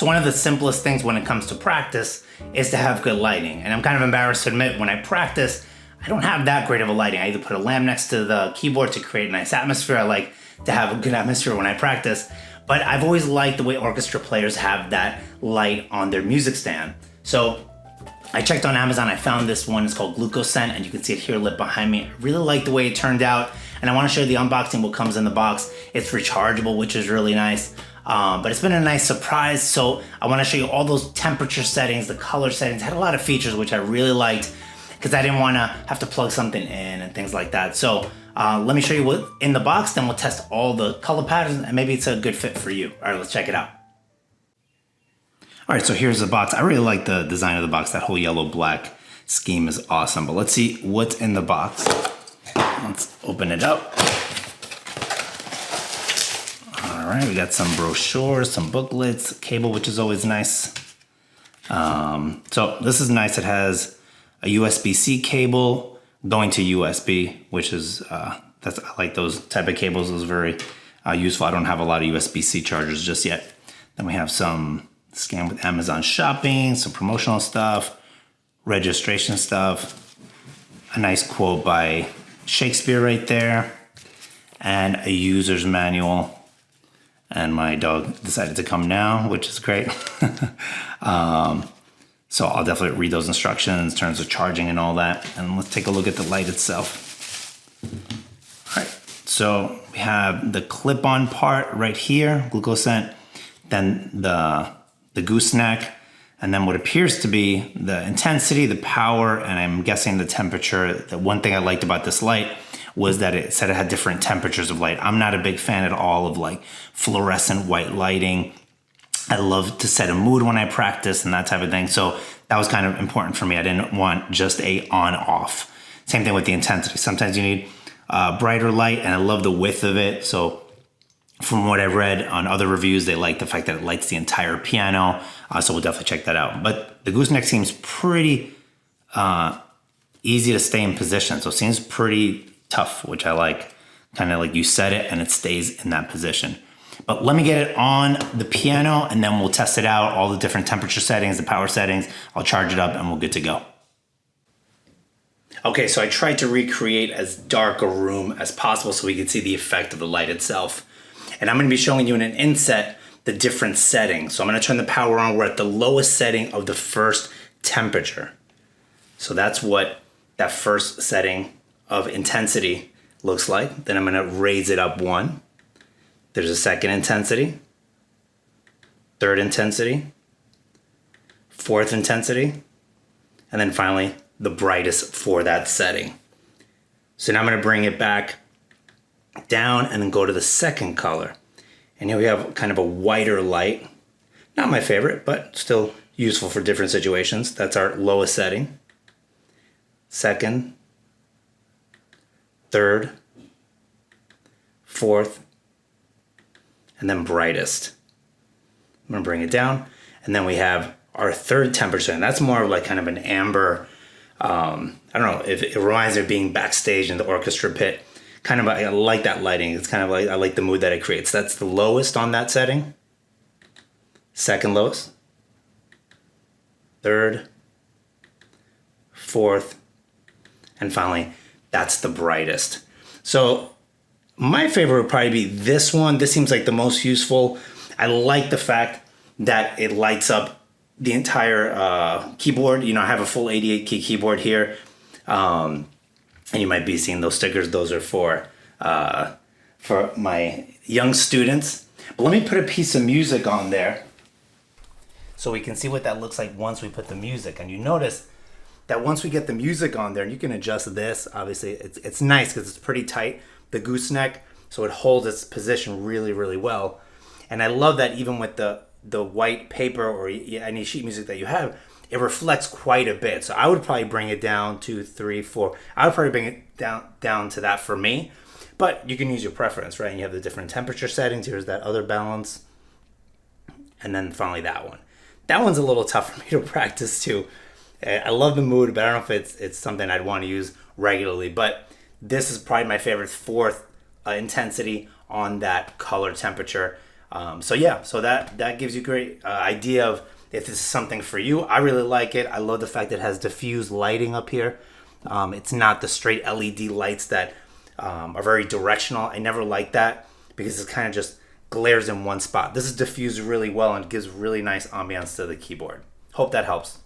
So one of the simplest things when it comes to practice is to have good lighting. And I'm kind of embarrassed to admit, when I practice, I don't have that great of a lighting. I either put a lamp next to the keyboard to create a nice atmosphere. I like to have a good atmosphere when I practice. But I've always liked the way orchestra players have that light on their music stand. So I checked on Amazon, I found this one, it's called Glucosent, and you can see it here lit behind me. I really like the way it turned out, and I wanna show you the unboxing, what comes in the box. It's rechargeable, which is really nice, but it's been a nice surprise. So I wanna show you all those temperature settings, the color settings. It had a lot of features, which I really liked, because I didn't wanna have to plug something in and things like that. So let me show you what's in the box, then we'll test all the color patterns, and maybe it's a good fit for you. All right, let's check it out. All right, so here's the box. I really like the design of the box. That whole yellow-black scheme is awesome. But let's see what's in the box. Let's open it up. All right, we got some brochures, some booklets, cable, which is always nice. So this is nice. It has a USB-C cable going to USB, which is, I like those type of cables. Those are very useful. I don't have a lot of USB-C chargers just yet. Then we have some scan with Amazon shopping, some promotional stuff, registration stuff, a nice quote by Shakespeare right there, and a user's manual. And my dog decided to come now, which is great. So I'll definitely read those instructions in terms of charging and all that. And let's take a look at the light itself. All right, so we have the clip-on part right here, Glucosent, then the gooseneck, and then what appears to be the intensity, the power, and I'm guessing the temperature. The one thing I liked about this light was that it said it had different temperatures of light. I'm not a big fan at all of like fluorescent white lighting. I love to set a mood when I practice and that type of thing. So that was kind of important for me. I didn't want just a on-off. Same thing with the intensity. Sometimes you need brighter light, and I love the width of it. So from what I've read on other reviews, they like the fact that it lights the entire piano. So we'll definitely check that out. But the gooseneck seems pretty easy to stay in position. So it seems pretty tough, which I like. Kind of like you set it and it stays in that position. But let me get it on the piano and then we'll test it out, all the different temperature settings, the power settings. I'll charge it up and we're good to go. Okay, so I tried to recreate as dark a room as possible so we could see the effect of the light itself. And I'm gonna be showing you in an inset the different settings. So I'm gonna turn the power on. We're at the lowest setting of the first temperature. So that's what that first setting of intensity looks like. Then I'm gonna raise it up one. There's a second intensity, third intensity, fourth intensity, and then finally the brightest for that setting. So now I'm gonna bring it back down and then go to the second color. And here we have kind of a whiter light. Not my favorite, but still useful for different situations. That's our lowest setting. Second, third, fourth, and then brightest. I'm gonna bring it down. And then we have our third temperature, and that's more of like kind of an amber, I don't know, if it reminds me of being backstage in the orchestra pit. Kind of, I like that lighting. It's kind of like, I like the mood that it creates. That's the lowest on that setting. Second lowest. Third. Fourth. And finally, that's the brightest. So my favorite would probably be this one. This seems like the most useful. I like the fact that it lights up the entire keyboard. You know, I have a full 88 key keyboard here. And you might be seeing those stickers. Those are for my young students. But let me put a piece of music on there so we can see what that looks like once we put the music. And you notice that once we get the music on there, and you can adjust this, obviously it's nice because it's pretty tight, the gooseneck, so it holds its position really, really well. And I love that even with the white paper or any sheet music that you have, it reflects quite a bit. So I would probably bring it down to 3, 4. I would probably bring it down to that for me. But you can use your preference, right? And you have the different temperature settings. Here's that other balance. And then finally that one. That one's a little tough for me to practice too. I love the mood, but I don't know if it's something I'd want to use regularly. But this is probably my favorite fourth intensity on that color temperature. So yeah, so that gives you a great idea of if this is something for you. I really like it. I love the fact that it has diffused lighting up here. It's not the straight LED lights that are very directional. I never like that because it kind of just glares in one spot. This is diffused really well and gives really nice ambiance to the keyboard. Hope that helps.